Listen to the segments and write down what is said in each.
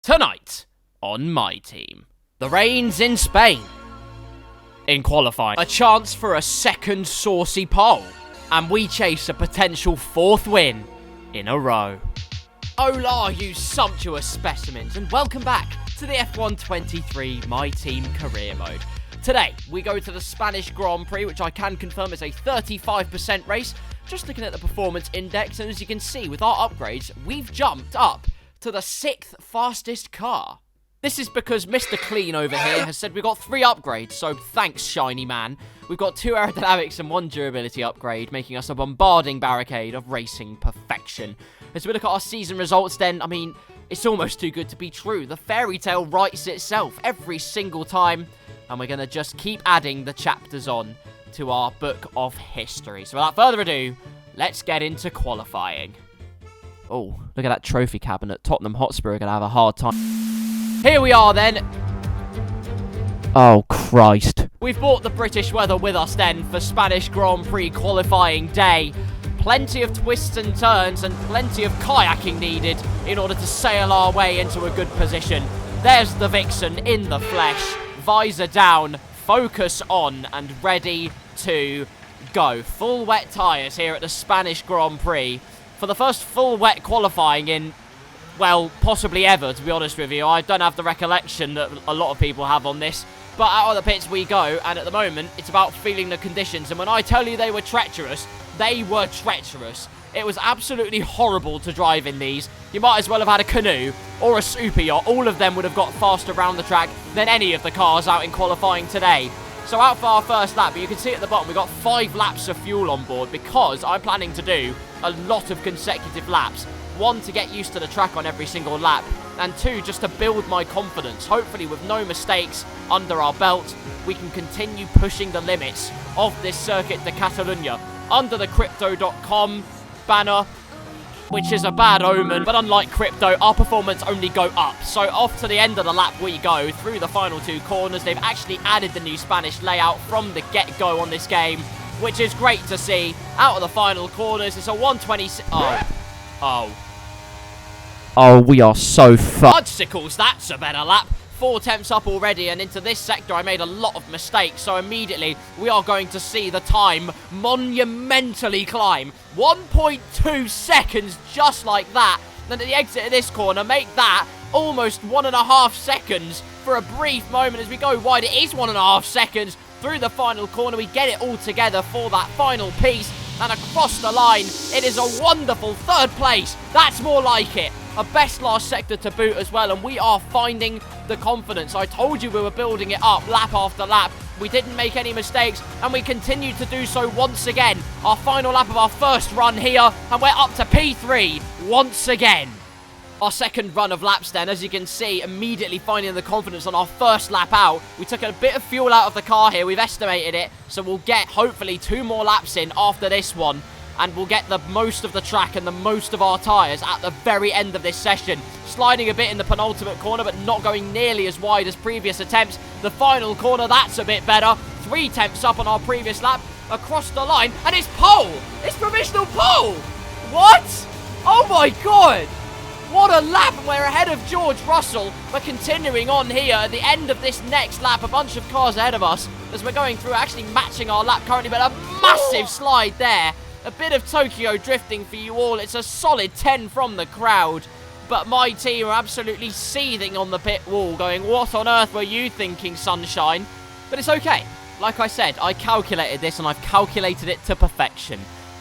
Tonight on Myteam, the rains in Spain. In qualifying, a chance for a second saucy pole, and we chase a potential fourth win in a row. Hola, you sumptuous specimens, and welcome back to the F1 23 Myteam career mode. Today, we go to the Spanish Grand Prix, which I can confirm is a 35% race. Just looking at the performance index, and as you can see, with our upgrades, we've jumped up to the 6th fastest car. This is because Mr. Clean over here has said we've got 3 upgrades, so thanks, shiny man. We've got 2 aerodynamics and 1 durability upgrade, making us a bombarding barricade of racing perfection. As we look at our season results then, I mean, it's almost too good to be true. The fairy tale writes itself every single time, and we're going to just keep adding the chapters on to our book of history. So without further ado, let's get into qualifying. Oh, look at that trophy cabinet. Tottenham Hotspur are going to have a hard time. Here we are then. Oh, Christ. We've brought the British weather with us then for Spanish Grand Prix qualifying day. Plenty of twists and turns and plenty of kayaking needed in order to sail our way into a good position. There's the Vixen in the flesh. Visor down, focus on, and ready to go. Full wet tyres here at the Spanish Grand Prix. For the first full wet qualifying in, well, possibly ever, to be honest with you. I don't have the recollection that a lot of people have on this. But out of the pits we go, and at the moment, it's about feeling the conditions. And when I tell you they were treacherous, they were treacherous. It was absolutely horrible to drive in these. You might as well have had a canoe or a super yacht. All of them would have got faster around the track than any of the cars out in qualifying today. So out for our first lap, but you can see at the bottom, we've got 5 laps of fuel on board because I'm planning to do a lot of consecutive laps. 1, to get used to the track on every single lap, and 2, just to build my confidence. Hopefully with no mistakes under our belt, we can continue pushing the limits of this Circuit de Catalunya under the Crypto.com banner, which is a bad omen, but unlike Crypto, our performance only go up. So off to the end of the lap we go, through the final 2 corners. They've actually added the new Spanish layout from the get-go on this game, which is great to see. Out of the final corners, it's a 126... Oh, we are so fucked. Fudgesicles, that's a better lap. 4 tenths up already, and into this sector I made a lot of mistakes, so immediately we are going to see the time monumentally climb. 1.2 seconds, just like that. Then at the exit of this corner, make that almost 1.5 seconds for a brief moment as we go wide. It is 1.5 seconds through the final corner. We get it all together for that final piece, and across the line, it is a wonderful 3rd place. That's more like it. A best last sector to boot as well, and we are finding the confidence. I told you we were building it up lap after lap. We didn't make any mistakes, and we continue to do so once again. Our final lap of our first run here, and we're up to P3 once again. Our second run of laps then, as you can see, immediately finding the confidence on our first lap out. We took a bit of fuel out of the car here. We've estimated it, so we'll get hopefully 2 more laps in after this one. And we'll get the most of the track and the most of our tyres at the very end of this session. Sliding a bit in the penultimate corner, but not going nearly as wide as previous attempts. The final corner, that's a bit better. 3 tenths up on our previous lap. Across the line, and it's pole! It's provisional pole! What? Oh my god! What a lap, and we're ahead of George Russell. We're continuing on here at the end of this next lap. A bunch of cars ahead of us as we're going through, actually matching our lap currently, but a massive slide there. A bit of Tokyo drifting for you all. It's a solid 10 from the crowd. But my team are absolutely seething on the pit wall, going, what on earth were you thinking, sunshine? But it's okay. Like I said, I calculated this, and I've calculated it to perfection.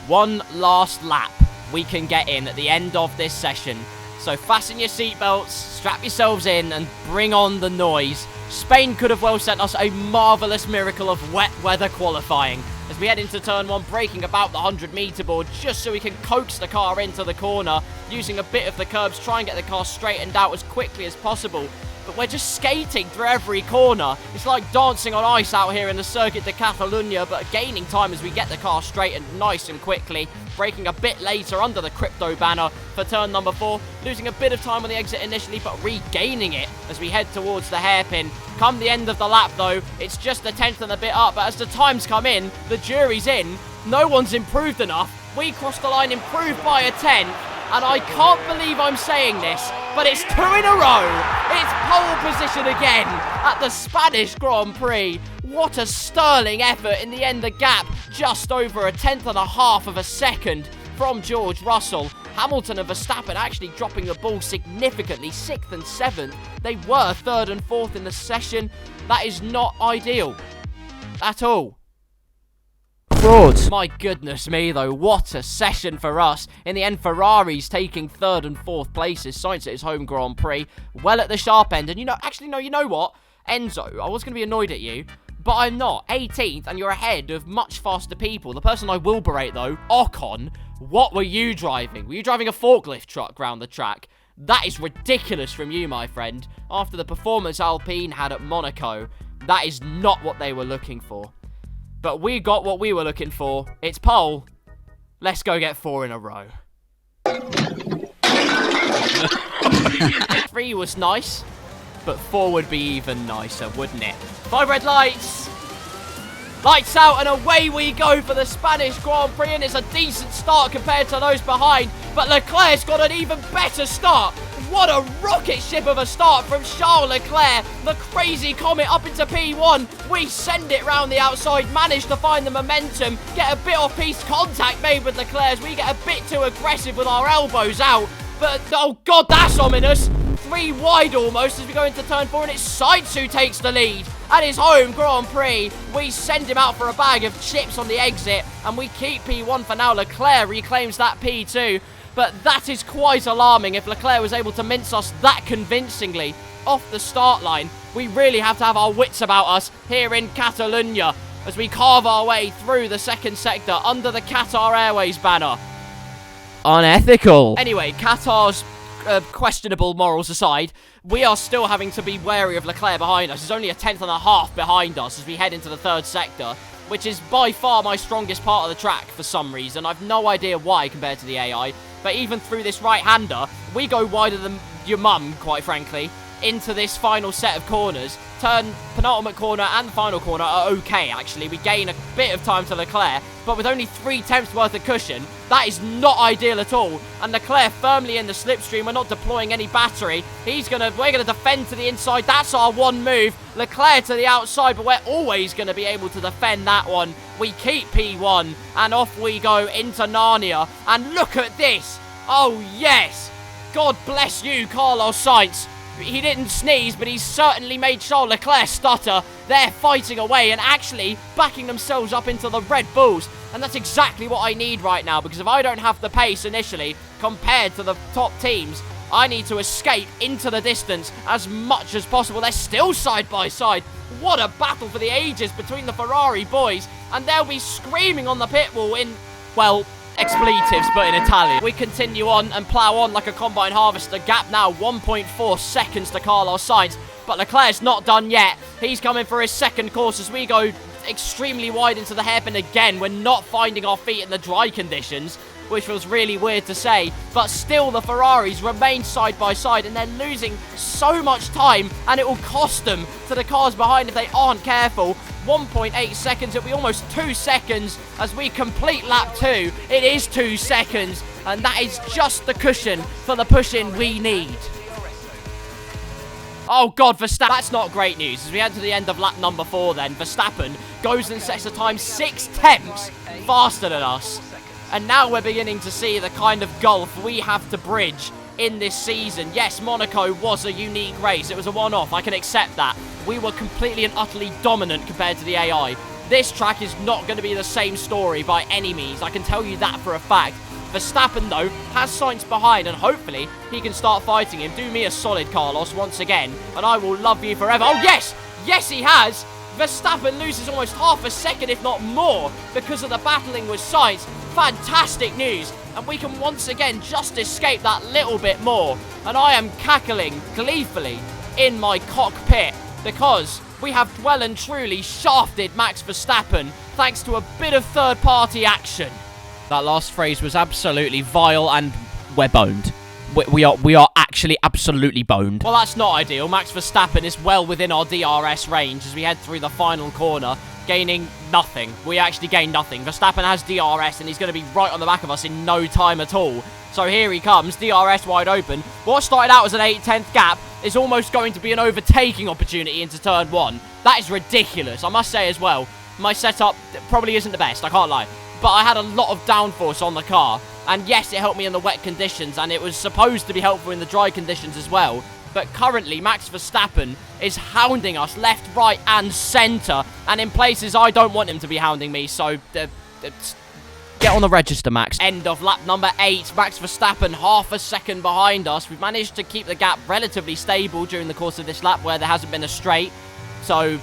1 last lap we can get in at the end of this session. So fasten your seatbelts, strap yourselves in, and bring on the noise. Spain could have well sent us a marvellous miracle of wet weather qualifying. As we head into turn 1, braking about the 100-metre board, just so we can coax the car into the corner, using a bit of the curbs, try and get the car straightened out as quickly as possible. But we're just skating through every corner. It's like dancing on ice out here in the Circuit de Catalunya, but gaining time as we get the car straightened nice and quickly. Braking a bit later under the Crypto banner for turn number 4. Losing a bit of time on the exit initially, but regaining it as we head towards the hairpin. Come the end of the lap, though, it's just a 10th and a bit up, but as the times come in, the jury's in. No one's improved enough. We crossed the line, improved by a 10th. And I can't believe I'm saying this, but it's 2 in a row. It's pole position again at the Spanish Grand Prix. What a sterling effort. In the end, the gap just over a 1/10 of a second from George Russell. Hamilton and Verstappen actually dropping the ball significantly, 6th and 7th. They were 3rd and 4th in the session. That is not ideal at all. Frauds. My goodness me, though. What a session for us. In the end, Ferrari's taking 3rd and 4th places. Sainz at his home Grand Prix. Well at the sharp end. And you know, actually, no, you know what? Enzo, I was going to be annoyed at you, but I'm not. 18th, and you're ahead of much faster people. The person I will berate, though, Ocon, what were you driving? Were you driving a forklift truck round the track? That is ridiculous from you, my friend. After the performance Alpine had at Monaco, that is not what they were looking for. But we got what we were looking for. It's pole. Let's go get 4 in a row. 3 was nice, but 4 would be even nicer, wouldn't it? 5 red lights. Lights out, and away we go for the Spanish Grand Prix, and it's a decent start compared to those behind, but Leclerc's got an even better start. What a rocket ship of a start from Charles Leclerc. The crazy comet up into P1. We send it round the outside, manage to find the momentum, get a bit off piste contact made with Leclerc as we get a bit too aggressive with our elbows out. But, oh God, that's ominous. 3 wide almost as we go into turn 4, and it's Sainz who takes the lead. At his home Grand Prix, we send him out for a bag of chips on the exit, and we keep P1 for now. Leclerc reclaims that P2, but that is quite alarming if Leclerc was able to mince us that convincingly off the start line. We really have to have our wits about us here in Catalonia as we carve our way through the second sector under the Qatar Airways banner. Unethical. Anyway, Qatar's questionable morals aside, we are still having to be wary of Leclerc behind us. He's only a 1/10 behind us as we head into the third sector, which is by far my strongest part of the track for some reason. I've no idea why compared to the AI, but even through this right-hander, we go wider than your mum, quite frankly, into this final set of corners. Penultimate corner and final corner are okay, actually. We gain a bit of time to Leclerc, but with only 3/10 worth of cushion, that is not ideal at all. And Leclerc firmly in the slipstream. We're not deploying any battery. We're gonna defend to the inside. That's our one move. Leclerc to the outside, but we're always gonna be able to defend that one. We keep P1, and off we go into Narnia. And look at this. Oh, yes. God bless you, Carlos Sainz. He didn't sneeze, but he's certainly made Charles Leclerc stutter. They're fighting away and actually backing themselves up into the Red Bulls. And that's exactly what I need right now, because if I don't have the pace initially compared to the top teams, I need to escape into the distance as much as possible. They're still side by side. What a battle for the ages between the Ferrari boys. And they'll be screaming on the pit wall in, well, expletives, but in Italian. We continue on and plow on like a combine harvester. Gap now 1.4 seconds to Carlos Sainz, but Leclerc's not done yet. He's coming for his second course as we go extremely wide into the hairpin again. We're not finding our feet in the dry conditions, which was really weird to say, but still the Ferraris remain side by side, and they're losing so much time, and it will cost them to the cars behind if they aren't careful. 1.8 seconds, it'll be almost 2 seconds as we complete lap 2. It is 2 seconds, and that is just the cushion for the push-in we need. Oh God, Verstappen, that's not great news. As we head to the end of lap number 4 then, Verstappen goes and sets a time 6/10 faster than us. And now we're beginning to see the kind of gulf we have to bridge in this season. Yes, Monaco was a unique race. It was a one-off. I can accept that. We were completely and utterly dominant compared to the AI. This track is not going to be the same story by any means. I can tell you that for a fact. Verstappen, though, has Sainz behind, and hopefully he can start fighting him. Do me a solid, Carlos, once again, and I will love you forever. Oh, yes! Yes, he has! Verstappen loses almost half a second, if not more, because of the battling with Sainz. Fantastic news, and we can once again just escape that little bit more. And I am cackling gleefully in my cockpit because we have well and truly shafted Max Verstappen thanks to a bit of third-party action. That last phrase was absolutely vile, and we're boned. We are actually absolutely boned. Well, that's not ideal. Max Verstappen is well within our DRS range as we head through the final corner. gaining nothing. We actually gain nothing. Verstappen has DRS, and he's going to be right on the back of us in no time at all. So here he comes, DRS wide open. What started out as an 8/10 gap is almost going to be an overtaking opportunity into turn 1. That is ridiculous, I must say as well. My setup probably isn't the best, I can't lie. But I had a lot of downforce on the car. And yes, it helped me in the wet conditions, and it was supposed to be helpful in the dry conditions as well. But currently, Max Verstappen is hounding us left, right, and centre. And in places I don't want him to be hounding me, so get on the register, Max. End of lap number 8. Max Verstappen half a second behind us. We've managed to keep the gap relatively stable during the course of this lap where there hasn't been a straight. So,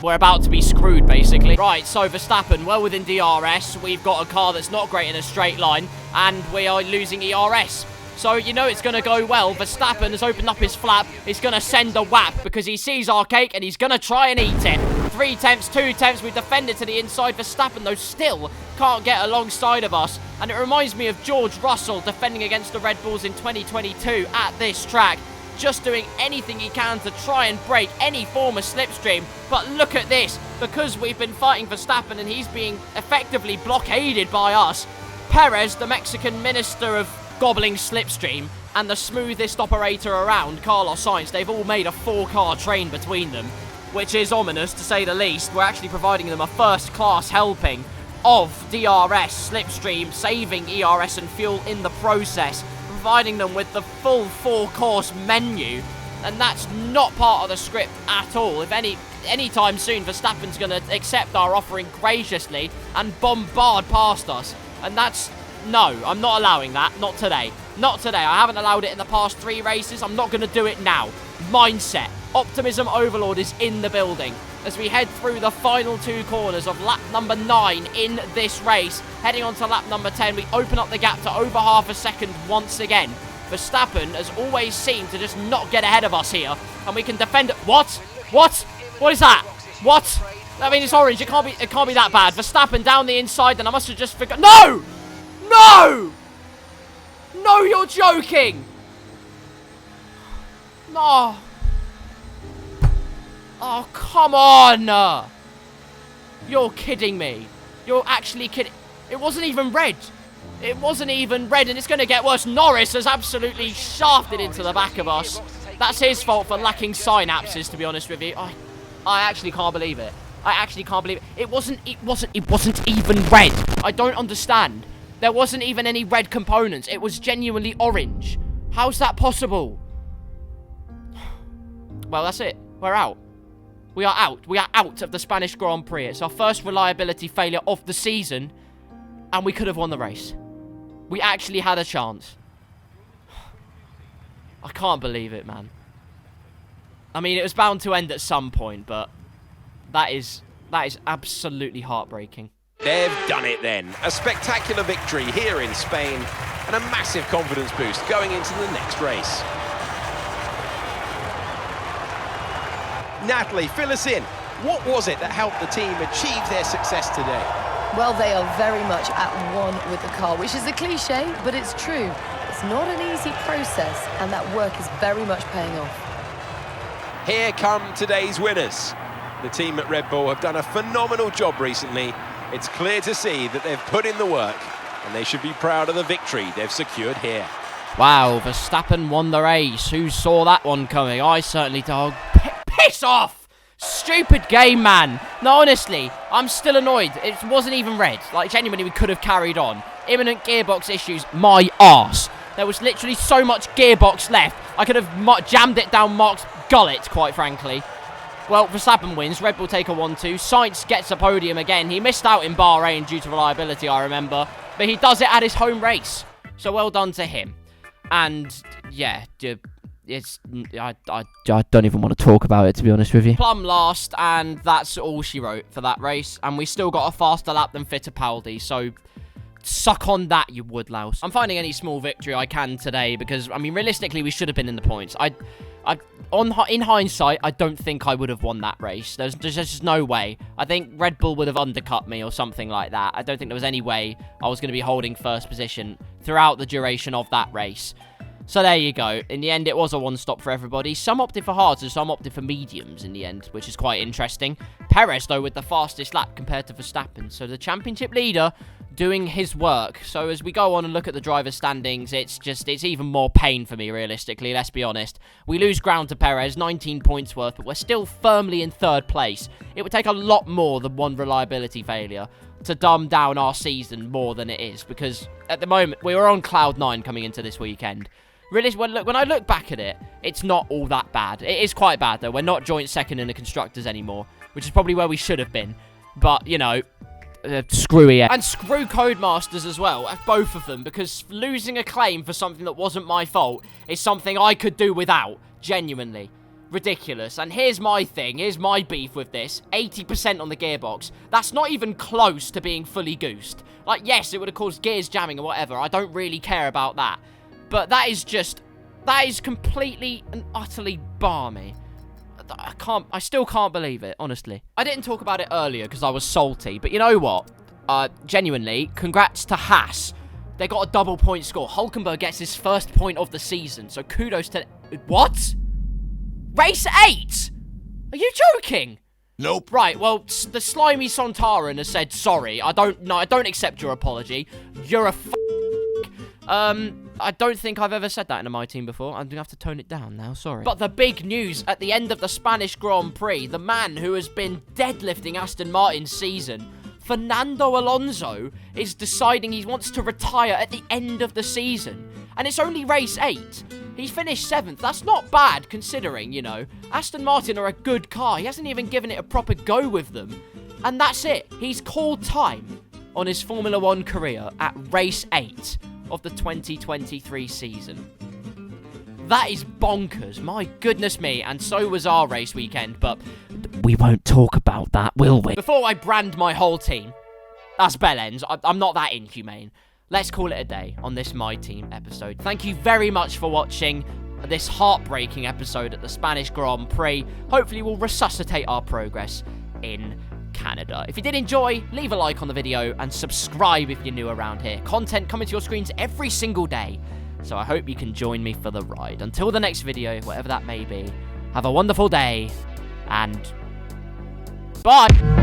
we're about to be screwed, basically. Right, so Verstappen, well within DRS. We've got a car that's not great in a straight line, and we are losing ERS. So, you know it's going to go well. Verstappen has opened up his flap. He's going to send a whap because he sees our cake and he's going to try and eat it. 3 tenths, 2 tenths. We've defended to the inside. Verstappen, though, still can't get alongside of us. And it reminds me of George Russell defending against the Red Bulls in 2022 at this track. Just doing anything he can to try and break any form of slipstream. But look at this. Because we've been fighting Verstappen and he's being effectively blockaded by us, Perez, the Mexican minister of gobbling slipstream, and the smoothest operator around, KarlsCars, they've all made a 4-car train between them, which is ominous to say the least. We're actually providing them a first-class helping of DRS, slipstream, saving ERS and fuel in the process, providing them with the full 4-course menu, and that's not part of the script at all. If anytime soon, Verstappen's going to accept our offering graciously and bombard past us, and that's... No, I'm not allowing that. Not today. Not today. I haven't allowed it in the past 3 races. I'm not going to do it now. Mindset. Optimism Overlord is in the building as we head through the final 2 corners of lap number 9 in this race. Heading on to lap number 10, we open up the gap to over half a second once again. Verstappen has always seemed to just not get ahead of us here, and we can defend it. What? What? What is that? What? I mean, it's orange. It can't be that bad. Verstappen down the inside, then I must have just forgot. No! No! No, you're joking! No. Oh, come on! You're kidding me. You're actually kidding. It wasn't even red. It wasn't even red, and it's going to get worse. Norris has absolutely shafted into the back of us. That's his fault for lacking synapses, to be honest with you. I actually can't believe it. I actually can't believe it. It wasn't even red. I don't understand. There wasn't even any red components. It was genuinely orange. How's that possible? Well, that's it. We're out. We are out. We are out of the Spanish Grand Prix. It's our first reliability failure of the season, and we could have won the race. We actually had a chance. I can't believe it, man. I mean, it was bound to end at some point, but that is absolutely heartbreaking. They've done it then. A spectacular victory here in Spain and a massive confidence boost going into the next race. Natalie, fill us in. What was it that helped the team achieve their success today? Well, they are very much at one with the car, which is a cliche, but it's true. It's not an easy process, and that work is very much paying off. Here come today's winners. The team at Red Bull have done a phenomenal job recently. It's clear to see that they've put in the work, and they should be proud of the victory they've secured here. Wow, Verstappen won the race. Who saw that one coming? I certainly did. Piss off! Stupid game, man. No, honestly, I'm still annoyed. It wasn't even red. Like, genuinely, we could have carried on. Imminent gearbox issues, my arse. There was literally so much gearbox left. I could have jammed it down Mark's gullet, quite frankly. Well, Verstappen wins. Red Bull take a 1-2. Sainz gets a podium again. He missed out in Bahrain due to reliability, I remember. But he does it at his home race. So well done to him. And, yeah, I don't even want to talk about it, to be honest with you. Plum last, and that's all she wrote for that race. And we still got a faster lap than Fittipaldi, so suck on that, you woodlouse. I'm finding any small victory I can today because, I mean, realistically, we should have been in the points. In hindsight, I don't think I would have won that race. There's just no way. I think Red Bull would have undercut me or something like that. I don't think there was any way I was going to be holding first position throughout the duration of that race. So there you go. In the end, it was a one-stop for everybody. Some opted for hards and some opted for mediums in the end, which is quite interesting. Perez, though, with the fastest lap compared to Verstappen. So the championship leader doing his work. So as we go on and look at the driver's standings, it's even more pain for me, realistically, let's be honest. We lose ground to Perez, 19 points worth, but we're still firmly in 3rd place. It would take a lot more than one reliability failure to dumb down our season more than it is, because at the moment, we were on cloud 9 coming into this weekend. Really, when I look back at it, it's not all that bad. It is quite bad, though. We're not joint second in the Constructors anymore, which is probably where we should have been. But, you know, screw EA. And screw Codemasters as well, both of them, because losing a claim for something that wasn't my fault is something I could do without, genuinely. Ridiculous. And here's my thing, here's my beef with this. 80% on the gearbox. That's not even close to being fully goosed. Like, yes, it would have caused gears jamming or whatever. I don't really care about that. But that is completely and utterly balmy. I still can't believe it, honestly. I didn't talk about it earlier because I was salty, but you know what? Genuinely, congrats to Haas. They got a double point score. Hulkenberg gets his 1st point of the season, so kudos to... What? Race 8? Are you joking? Nope. Right, well, the slimy Sontaran has said, sorry, I don't accept your apology. You're a I don't think I've ever said that in a Myteam before. I'm going to have to tone it down now, sorry. But the big news at the end of the Spanish Grand Prix, the man who has been deadlifting Aston Martin's season, Fernando Alonso, is deciding he wants to retire at the end of the season. And it's only race 8. He finished 7th. That's not bad, considering, you know. Aston Martin are a good car. He hasn't even given it a proper go with them. And that's it. He's called time on his Formula 1 career at race 8 of the 2023 season. That is bonkers. My goodness me. And so was our race weekend, but we won't talk about that, will we? Before I brand my whole team, that's Bellends. I'm not that inhumane. Let's call it a day on this Myteam episode. Thank you very much for watching this heartbreaking episode at the Spanish Grand Prix. Hopefully we'll resuscitate our progress in Canada. If you did enjoy, leave a like on the video and subscribe if you're new around here. Content coming to your screens every single day, so I hope you can join me for the ride. Until the next video, whatever that may be, have a wonderful day, and bye!